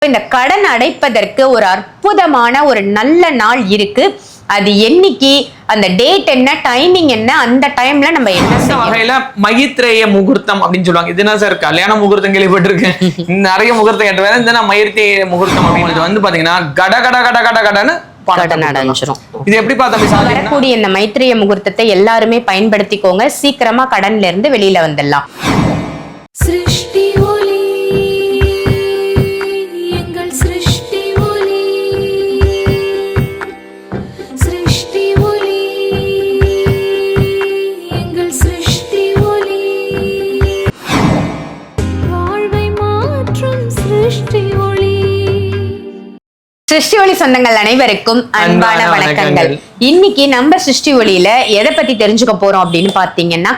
இந்த கடன் அடைப்பதற்கு ஒரு அற்புதமான ஒரு நல்ல நாள் இருக்கு. அது என்னைக்கு, அந்த டேட் என்ன, டைமிங் என்ன, அந்த டைம்ல நம்ம என்ன வகையில மைத்ரேய முகூர்த்தம் அப்படின்னு சொல்லுவாங்க. இது என்ன சார் கல்யாண முகூர்த்தம் கேள்விப்பட்டிருக்கேன், நிறைய முகூர்த்தம் கேட்டு இந்த மைத்ரேய முகூர்த்தம் அப்படிங்கிறது வந்து பாத்தீங்கன்னா கட கட கட கட கடன்னு இது எப்படி வரக்கூடிய இந்த மைத்ரேய முகூர்த்தத்தை எல்லாருமே பயன்படுத்திக்கோங்க. சீக்கிரமா கடன்ல இருந்து வெளியில வந்துடலாம். சிருஷ்டி ஒளி சொந்தங்கள் அனைவருக்கும் அன்பான வணக்கங்கள். இன்னைக்கு நம்ம சிருஷ்டி ஒளியில எதை பத்தி தெரிஞ்சுக்க போறோம் அப்படின்னு பாத்தீங்கன்னா,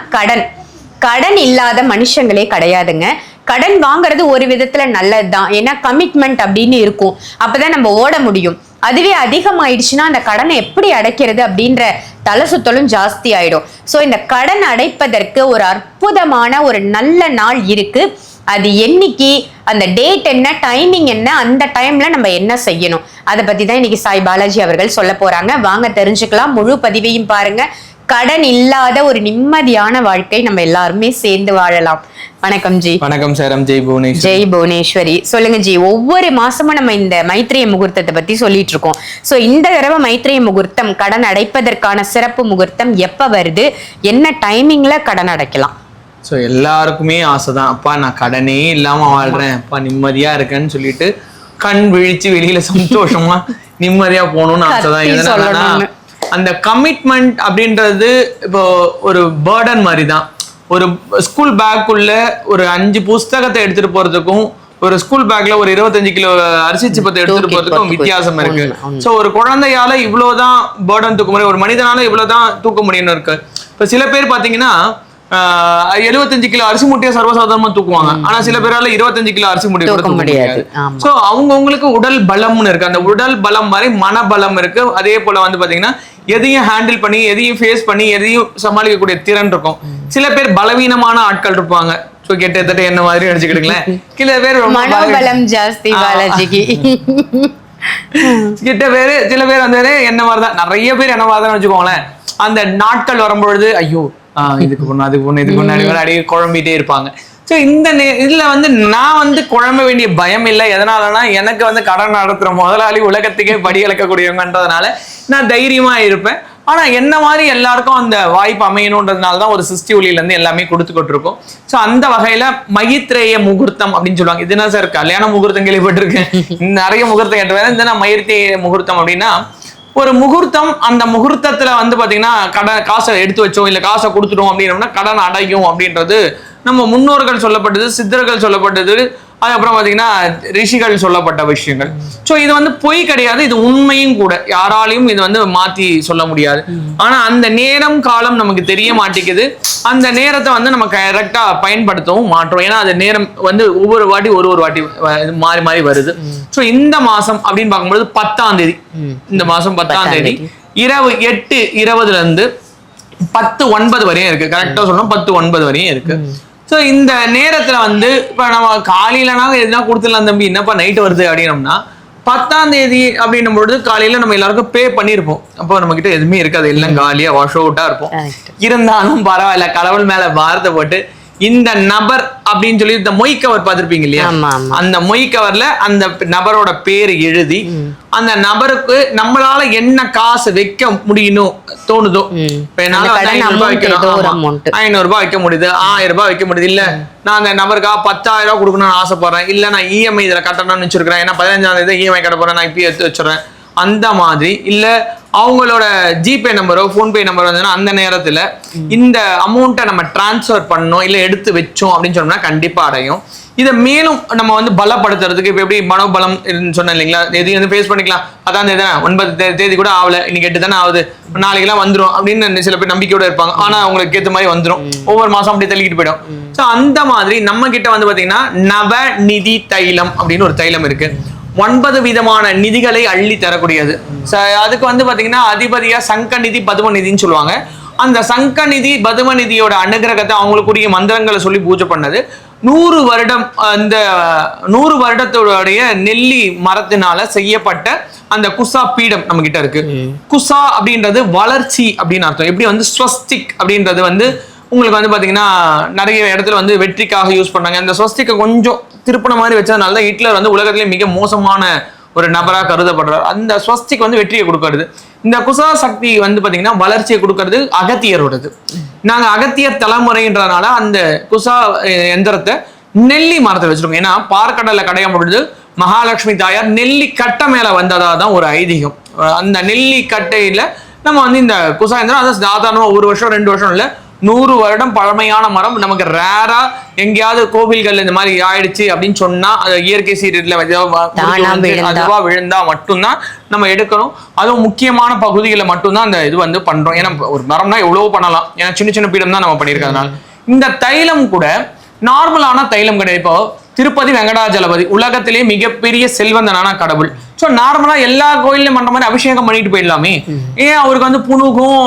கடன் இல்லாத மனுஷங்களே கிடையாதுங்க. கடன் வாங்குறது ஒரு விதத்துல நல்லதுதான், ஏன்னா கமிட்மெண்ட் அப்படின்னு இருக்கும், அப்பதான் நம்ம ஓட முடியும். அதுவே அதிகமாயிடுச்சுன்னா அந்த கடனை எப்படி அடைக்கிறது அப்படின்ற தலை சுத்தலும் ஜாஸ்தி ஆயிடும். ஸோ இந்த கடன் அடைப்பதற்கு ஒரு அற்புதமான ஒரு நல்ல நாள் இருக்கு. அது என்னைக்கு, அந்த டேட் என்ன, டைமிங் என்ன, அந்த டைம்ல நம்ம என்ன செய்யணும், அதை பத்தி தான் இன்னைக்கு சாய் பாலாஜி அவர்கள் சொல்ல போறாங்க. வாங்க தெரிஞ்சுக்கலாம். முழு பதிவையும் பாருங்க. கடன் இல்லாத ஒரு நிம்மதியான வாழ்க்கை நம்ம எல்லாருமே சேர்ந்து வாழலாம். வணக்கம் ஜி. வணக்கம் சார். ஜெய் புவனேஸ்வரி. சொல்லுங்க ஜி, ஒவ்வொரு மாசமும் நம்ம இந்த மைத்ரேய முகூர்த்தத்தை பத்தி சொல்லிட்டு இருக்கோம். சோ இந்த தடவை மைத்ரேய முகூர்த்தம், கடன் அடைப்பதற்கான சிறப்பு முகூர்த்தம் எப்ப வருது, என்ன டைமிங்ல கடன் அடைக்கலாம்? ஸோ எல்லாருக்குமே ஆசைதான், அப்பா நான் கடனே இல்லாம வாழ்றேன், அப்பா நிம்மதியா இருக்கேன்னு சொல்லிட்டு கண் விழிச்சு வெளியில சந்தோஷமா நிம்மதியா போகணும்னு ஆசைதான். எதனாலனா அந்த கமிட்மெண்ட் அப்படின்றது இப்போ ஒரு பேர்டன் மாதிரி தான். ஒரு ஸ்கூல் பேக்குள்ள ஒரு 5 புஸ்தகத்தை எடுத்துட்டு போறதுக்கும் ஒரு ஸ்கூல் பேக்ல ஒரு 25 கிலோ அரிசி சிப்பத்தை எடுத்துட்டு போறதுக்கும் வித்தியாசம் இருக்கு. ஸோ ஒரு குழந்தையால இவ்வளவுதான் பேர்டன் தூக்க முடியும், ஒரு மனிதனால இவ்வளவுதான் தூக்க முடியும்னு இருக்கு. இப்போ சில பேர் பாத்தீங்கன்னா 75 கிலோ அரிசி மூட்டையை சர்வசாதாரணமா தூக்குவாங்க, ஆனா சில பேரால 25 கிலோ அரிசி மூட்டை தூக்க முடியாது. சோ அவங்கவுங்களுக்கு உடல் பலம்னு இருக்கு, அந்த உடல் பலம் மாதிரி மனபலம் இருக்கு. அதே போல வந்து பாத்தீங்கன்னா எதையும் ஹேண்டில் பண்ணி, எதையும் ஃபேஸ் பண்ணி, எதையும் சமாளிக்கக்கூடிய திறன் இருக்கும். சில பேர் பலவீனமான ஆட்கள் இருப்பாங்க. சோ கிட்டத்தட்ட என்ன மாதிரி நினைச்சுக்கிடுங்களேன். சில பேர் மனோபலம் ஜாஸ்தி பாலாஜிக்கு சில பேர் வந்து என்ன மாதிரிதான், நிறைய பேர் என்ன மாதிரிதான் வச்சுக்கோங்களேன். அந்த நாட்கள் வரும்பொழுது ஐயோ இதுக்கு பொண்ணு அதுக்கு பொண்ணு இதுக்கு முன்னாடி அடியே குழம்பிட்டே இருப்பாங்க. ஸோ இந்த இதுல வந்து நான் வந்து குழம்ப வேண்டிய பயம் இல்லை. எதனாலனா எனக்கு வந்து கடன் நடத்துற முதலாளி உலகத்துக்கே படி இழக்கக்கூடியவங்கன்றதுனால நான் தைரியமா இருப்பேன். ஆனா என்ன மாதிரி எல்லாருக்கும் அந்த வாய்ப்பு அமையணுன்றதுனால தான் ஒரு சிருஷ்டி ஒளியில இருந்து எல்லாமே கொடுத்துக்கிட்டு இருக்கோம். ஸோ அந்த வகையில மைத்ரேய முகூர்த்தம் அப்படின்னு சொல்லுவாங்க. இது என்ன சார் கல்யாண முகூர்த்தம் கேள்விப்பட்டிருக்கேன், நிறைய முகூர்த்தம் கேட்டு இந்த மைத்ரேய முகூர்த்தம் அப்படின்னா ஒரு முகூர்த்தம். அந்த முகூர்த்தத்துல வந்து பாத்தீங்கன்னா காசை எடுத்து வச்சோம் இல்ல காசை கொடுத்துட்டோம் அப்படின்னா கடன் அடையும் அப்படின்றது நம்ம முன்னோர்கள் சொல்லப்பட்டது, சித்தர்கள் சொல்லப்பட்டது, அதுக்கப்புறம் பாத்தீங்கன்னா ரிஷிகள் சொல்லப்பட்ட விஷயங்கள். ஸோ இது வந்து பொய் கிடையாது, இது உண்மையும் கூட. யாராலையும் இது வந்து மாத்தி சொல்ல முடியாது. ஆனா அந்த நேரம் காலம் நமக்கு தெரிய மாட்டேங்குது. அந்த நேரத்தை வந்து நம்ம கரெக்டா பயன்படுத்தவும் மாற்றோம். ஏன்னா அது நேரம் வந்து ஒவ்வொரு வாட்டி ஒரு வாட்டி மாறி மாறி வருது. ஸோ இந்த மாசம் அப்படின்னு பார்க்கும்போது 10ஆம் தேதி, இந்த மாசம் 10ஆம் தேதி இரவு 8:20 இருந்து 10:09 வரையும் இருக்கு. கரெக்டா சொல்லணும், 10:09 வரையும் இருக்கு. ஸோ இந்த நேரத்துல வந்து இப்ப நம்ம காலையிலனா எதுனா கொடுத்துடலாம் தம்பி, என்னப்பா நைட்டு வருது அப்படின்னோம்னா 10ஆம் தேதி அப்படின்னும் பொழுது காலையில நம்ம எல்லாருக்கும் பே பண்ணிருப்போம். அப்போ நம்ம கிட்ட எதுவுமே இருக்காது, எல்லாம் காலியா வாஷ் அவுட்டா இருப்போம். இருந்தாலும் பரவாயில்ல, கடவுள் மேல பாரத்தை போட்டு இந்த நபர் அப்படின்னு சொல்லி இந்த மொய் கவர் பார்த்திருப்பீங்க இல்லையா, அந்த மொய் கவர்ல அந்த நபரோட பேரு எழுதி அந்த நபருக்கு நம்மளால என்ன காசு வைக்க முடியணும் தோணுதோ, என்னால 500 ரூபாய் வைக்க முடியுது, 1000 ரூபாய் வைக்க முடியுது, இல்ல நான் அந்த நபருக்காக 10,000 ரூபாய் கொடுக்கணும்னு ஆசைப்படுறேன், இல்ல நான் இஎம்ஐ இதுல கட்டணும்னு வச்சிருக்கிறேன், ஏன்னா 15ஆம் தேதி இஎம்ஐ கட்ட போறேன், நான் இப்பயே எடுத்து வச்சிடறேன், அந்த மாதிரி. இல்ல அவங்களோட ஜிபே நம்பரோ போன்பே நம்பரோ வந்ததுன்னா அந்த நேரத்துல இந்த அமௌண்ட்டை நம்ம டிரான்ஸ்ஃபர் பண்ணோம் இல்ல எடுத்து வச்சோம் அப்படின்னு சொன்னோம்னா கண்டிப்பா அடையும். இதை மேலும் நம்ம வந்து பலப்படுத்துறதுக்கு இப்ப எப்படி மனோபலம் சொன்னேன் இல்லைங்களா, எதையும் வந்து ஃபேஸ் பண்ணிக்கலாம். அதான் 9 தேதி கூட ஆகல, இன்னைக்கு 8 தானே ஆகுது, நாளைக்கெல்லாம் வந்துடும் அப்படின்னு சில பேர் நம்பிக்கையோட இருப்பாங்க. ஆனா அவங்களுக்கு ஏற்ற மாதிரி வந்துடும், ஒவ்வொரு மாசம் அப்படியே தள்ளிக்கிட்டு போயிடும். ஸோ அந்த மாதிரி நம்ம கிட்ட வந்து பாத்தீங்கன்னா நவநிதி தைலம் அப்படின்னு ஒரு தைலம் இருக்கு. 9 விதமான நிதிகளை அள்ளி தரக்கூடியது. அதுக்கு வந்து பாத்தீங்கன்னா அதிபதியா சங்க நிதி பதும நிதின்னு சொல்லுவாங்க. அந்த சங்க நிதி பதும நிதியோட அனுகிரகத்தை அவங்களுக்குரிய மந்திரங்களை சொல்லி பூஜை பண்ணது 100 வருடம் அந்த 100 வருடத்தோடைய நெல்லி மரத்தினால செய்யப்பட்ட அந்த குசா பீடம் நம்ம கிட்ட இருக்கு. குசா அப்படின்றது வளர்ச்சி அப்படின்னு அர்த்தம். எப்படி வந்து ஸ்வஸ்திக் அப்படின்றது வந்து உங்களுக்கு வந்து பாத்தீங்கன்னா நிறைய இடத்துல வந்து வெற்றிக்காக யூஸ் பண்றாங்க. அந்த ஸ்வஸ்திக்கை கொஞ்சம் திருப்பண மாதிரி வச்சதுனால தான் ஹிட்லர் வந்து உலகத்திலே மிக மோசமான ஒரு நபராக கருதப்படுறார். அந்த ஸ்வஸ்திக் வந்து வெற்றியை கொடுக்கறது. இந்த குசா சக்தி வந்து பாத்தீங்கன்னா வளர்ச்சியை கொடுக்கறது அகத்தியரோடது. நாங்க அகத்தியர் தலைமுறைன்றதுனால அந்த குசா எந்திரத்தை நெல்லி மரத்தை வச்சிருக்கோம். ஏன்னா பார்க்கடலை கடையும் பொழுது மகாலட்சுமி தாயார் நெல்லி கட்டை மேல வந்ததா தான் ஒரு ஐதீகம். அந்த நெல்லி கட்டையில நம்ம வந்து இந்த குசா எந்திரம் அது சாதாரணமா 1 வருஷம் 2 வருஷம் இல்ல 100 வருடம் பழமையான மரம். நமக்கு ரேரா எங்கேயாவது கோவில்கள் இந்த மாதிரி ஆயிடுச்சு அப்படின்னு சொன்னா அது இயற்கை சீரியல்ல அதுவா விழுந்தா மட்டும்தான் நம்ம எடுக்கணும். அதுவும் முக்கியமான பகுதிகளில் மட்டும்தான் அந்த இது வந்து பண்றோம். ஏன்னா ஒரு மரம்னா எவ்வளவோ பண்ணலாம். ஏன்னா சின்ன சின்ன பீடம் தான் நம்ம பண்ணியிருக்கிறதுனால. இந்த தைலம் கூட நார்மலான தைலம் கிடையாது. இப்போ திருப்பதி வெங்கடாஜலபதி உலகத்திலேயே மிகப்பெரிய செல்வந்தனான கடவுள். ஸோ நார்மலா எல்லா கோயிலையும் பண்ற மாதிரி அபிஷேகம் பண்ணிட்டு போயிடலாமே, ஏன் அவருக்கு வந்து புணுகும்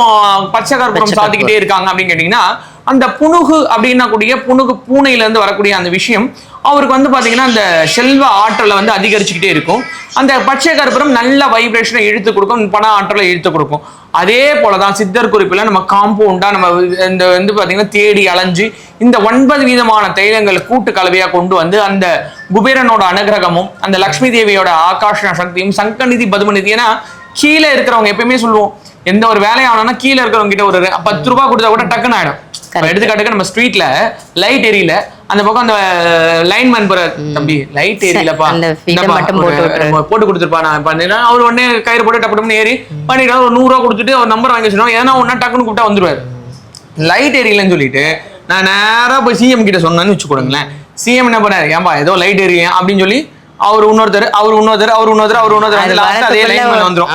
பச்சை கற்பூரம் சாத்திக்கிட்டே இருக்காங்க அப்படின்னு கேட்டீங்கன்னா, அந்த புணுகு அப்படின்னா கூடிய புணுகு பூனையில இருந்து வரக்கூடிய அந்த விஷயம் அவருக்கு வந்து பாத்தீங்கன்னா அந்த செல்வ ஆற்றலை வந்து அதிகரிச்சுக்கிட்டே இருக்கும். அந்த பச்சை கற்பூரம் நல்ல வைப்ரேஷனை இழுத்து கொடுக்கும், பண ஆற்றலை இழுத்து கொடுக்கும். அதே போலதான் சித்தர் குறிப்பில் நம்ம காம்பவுண்டா நம்ம இந்த வந்து பாத்தீங்கன்னா தேடி அலைஞ்சு இந்த 9 விதமான தைலங்கள் கூட்டு கலவையா கொண்டு வந்து அந்த குபேரனோட அனுகிரகமும் அந்த லக்ஷ்மி தேவியோட ஆகாஷ சக்தியும் சங்கநிதி பதுமநிதி. ஏன்னா கீழே இருக்கிறவங்க எப்பயுமே சொல்லுவோம், எந்த ஒரு வேலையானோம்னா கீழே இருக்கிறவங்க கிட்ட ஒரு 10 ரூபாய் கொடுத்தா கூட டக்குன்னு ஆயிடும். எடுத்துக்காட்டுக்கு நம்ம ஸ்ட்ரீட்ல லைட் எரியல, அந்த பக்கம் அந்த லைன்மேன் போற தம்பி லைட் எரியலப்பா போட்டு கொடுத்துருப்பா, நான் பண்ணேன் அவர் உடனே கயிறு போட்டு டப்பு ஏறி பண்ணிட்டு ஒரு 100 ரூபா கொடுத்துட்டு ஒரு நம்பர் வாங்கி வச்சிருவோம். ஏன்னா ஒன்னா டக்குன்னு கூப்பிட்டா வந்துருவாரு. லைட் எரியலன்னு சொல்லிட்டு நான் நேரா போய் சிஎம் கிட்ட சொன்னேன்னு வச்சுக்கோங்களேன். சிஎம் என்ன பண்ணாரு, ஏன்பா ஏதோ லைட் எரியும் அப்படின்னு சொல்லி அவர் இன்னொருத்தர் அதே லைன்மேன் வந்துரும்.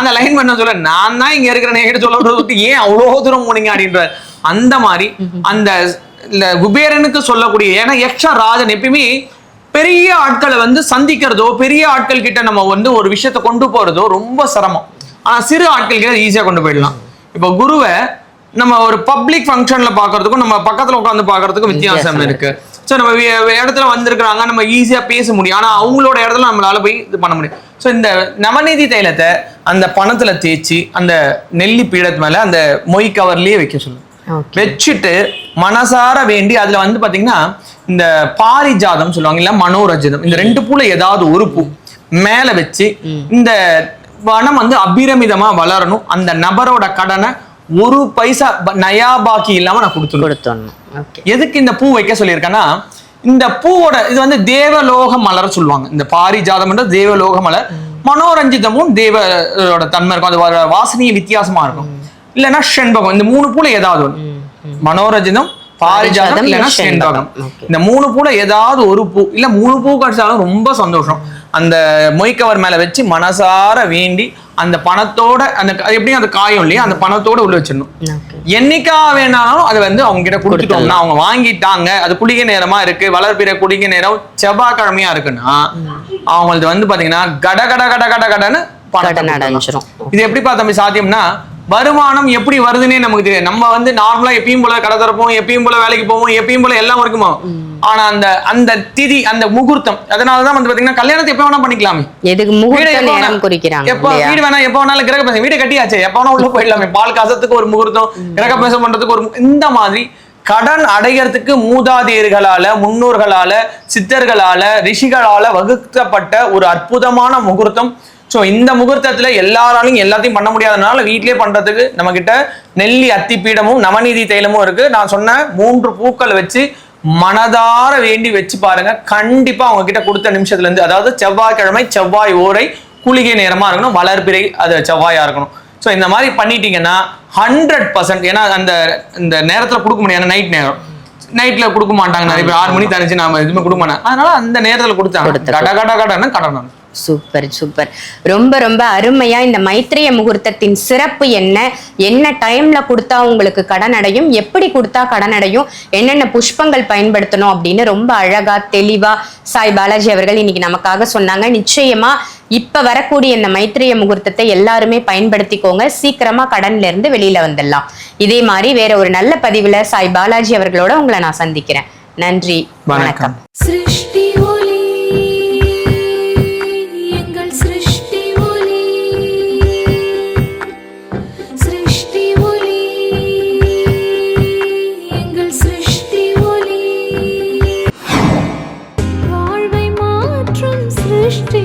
அந்த லைன்மேன் சொல்ல நான் தான் இங்க இருக்கிற என்கிட்ட சொல்ல ஏன் அவ்வளவு தூரம் போனீங்க அப்படின்றாரு. அந்த மாதிரி அந்த குபேரனுக்கு சொல்லக்கூடிய, ஏன்னா யக்ஷ ராஜன் எப்பயுமே பெரிய ஆட்களை வந்து சந்திக்கிறதோ பெரிய ஆட்கள் கிட்ட நம்ம வந்து ஒரு விஷயத்த கொண்டு போறதோ ரொம்ப சிரமம். ஆனா சிறு ஆட்கள் கிட்ட ஈஸியா கொண்டு போயிடலாம். இப்போ குருவை நம்ம ஒரு பப்ளிக் ஃபங்க்ஷன்ல பாக்குறதுக்கும் நம்ம பக்கத்துல உட்காந்து பாக்குறதுக்கும் வித்தியாசம் இருக்கு. ஸோ நம்ம இடத்துல வந்திருக்கிறாங்க, நம்ம ஈஸியா பேச முடியும். ஆனா அவங்களோட இடத்துல நம்மளால போய் இது பண்ண முடியும். ஸோ இந்த நவநீதி தைலத்தை அந்த பணத்துல தேய்ச்சி அந்த நெல்லி பீடத்து மேல அந்த மொய் கவர்லயே வைக்க சொல்லுங்க. வச்சுட்டு மனசார வேண்டி அதுல வந்து பாத்தீங்கன்னா இந்த பாரிஜாதம் சொல்லுவாங்க இல்ல மனோரஞ்சிதம், இந்த 2 பூல ஏதாவது ஒரு பூ மேல வச்சு இந்த வனம் வந்து அபிரமிதமா வளரணும். அந்த நபரோட கடனை 1 பைசா நயா பாக்கி இல்லாம நான் கொடுத்துடணும். எதுக்கு இந்த பூ வைக்க சொல்லியிருக்கேன்னா, இந்த பூவோட இது வந்து தேவலோக மலர் சொல்லுவாங்க. இந்த பாரிஜாதம் தேவலோக மலர், மனோரஞ்சிதமும் தேவோட தன்மை இருக்கும். அது வாசனையும் வித்தியாசமா இருக்கும். இல்லைன்னா செண்பகம், இந்த 3 பூல ஏதாவது ஒன்று, மனோரஞ்சிதம் பாரிஜாதம் இல்லைன்னா செண்பகம், இந்த 3 பூல ஏதாவது ஒரு பூ இல்ல 3 பூ கிடைச்சாலும் ரொம்ப சந்தோஷம். அந்த மொய்க்கவர் மேல வச்சு மனசார வேண்டி அந்த பணத்தோட அந்த எப்படியும் அந்த காயம் இல்லையா அந்த பணத்தோட உள்ள வச்சிடணும். என்னைக்கா வேணாலும் அதை வந்து அவங்க கிட்ட கொடுத்துட்டோம்னா அவங்க வாங்கிட்டாங்க, அது குளிகை நேரமா இருக்கு, வளர்ப்பிற குளிகை நேரம் செவ்வாய்க்கிழமையா இருக்குன்னா அவங்களுக்கு வந்து பாத்தீங்கன்னா கட கட கட கட கடன்னு பணம் அடைஞ்சிரும். இது எப்படி பார்த்தா சாத்தியம்னா, வருமானம் எப்படி வருதுன்னே நமக்கு தெரியாது. நம்ம வந்து நார்மலா எப்பயும் போல கடை திறப்போம், எப்பயும் போல வேலைக்கு போவோம், எப்பயும் போல எல்லாம் இருக்குமோ. ஆனா அந்த அந்த திதி அந்த முகூர்த்தம், அதனாலதான் வந்து பாத்தீங்கன்னா கல்யாணத்தை எப்ப வேணா பண்ணிக்கலாமே. எதுக்கு முகூர்த்தம் குறிக்கிறாங்க? எப்ப வீடு வேணா எப்ப வேணாலும் கிரக பேச வீடு கட்டியாச்சு எப்ப வேணா உள்ள போயிடலாமே. பால் காசத்துக்கு ஒரு முகூர்த்தம், கிரக பேசம் பண்றதுக்கு ஒரு, இந்த மாதிரி கடன் அடைகிறதுக்கு மூதாதையர்களால முன்னோர்களால சித்தர்களால ரிஷிகளால வகுக்கப்பட்ட ஒரு அற்புதமான முகூர்த்தம். ஸோ இந்த முகூர்த்தத்துல எல்லாராலையும் எல்லாத்தையும் பண்ண முடியாதனால வீட்லயே பண்றதுக்கு நம்ம கிட்ட நெல்லி அத்திப்பீடமும் நவநீதி தைலமும் இருக்கு. நான் சொன்ன 3 பூக்கள் வச்சு மனதார வேண்டி வச்சு பாருங்க. கண்டிப்பா அவங்க கிட்ட கொடுத்த நிமிஷத்துல இருந்து, அதாவது செவ்வாய்க்கிழமை செவ்வாய் ஓரை குளிகை நேரமா இருக்கணும், வளர்பிறை அது செவ்வாயா இருக்கணும். ஸோ இந்த மாதிரி பண்ணிட்டீங்கன்னா 100%, ஏன்னா அந்த இந்த நேரத்துல கொடுக்க முடியாது, நைட் நேரம், நைட்ல கொடுக்க மாட்டாங்க நிறைய பேர், 6 மணி தனிச்சு நாம எதுவுமே கொடுக்க மாட்டாங்க. அதனால அந்த நேரத்துல கொடுத்தாங்க கட கட கடன்னு கடனும். சூப்பர் சூப்பர், ரொம்ப ரொம்ப அருமையா இந்த மைத்ரேய முகூர்த்தத்தின் சிறப்பு என்ன, என்ன டைம்ல கொடுத்தா உங்களுக்கு கடன் அடையும், எப்படி கொடுத்தா கடன் அடையும், என்னென்ன புஷ்பங்கள் பயன்படுத்தணும் அப்படின்னு ரொம்ப அழகா தெளிவா சாய் பாலாஜி அவர்கள் இன்னைக்கு நமக்காக சொன்னாங்க. நிச்சயமா இப்ப வரக்கூடிய இந்த மைத்ரேய முகூர்த்தத்தை எல்லாருமே பயன்படுத்திக்கோங்க, சீக்கிரமா கடன்ல இருந்து வெளியில வந்துடலாம். இதே மாதிரி வேற ஒரு நல்ல பதிவுல சாய் பாலாஜி அவர்களோட உங்களை நான் சந்திக்கிறேன். நன்றி, வணக்கம். சிருஷ்டி ஒளி, எங்கள் சிருஷ்டி ஒளி, சிருஷ்டி ஒளி, எங்கள் சிருஷ்டி ஒளி, வாழ்வை மாற்றும் சிருஷ்டி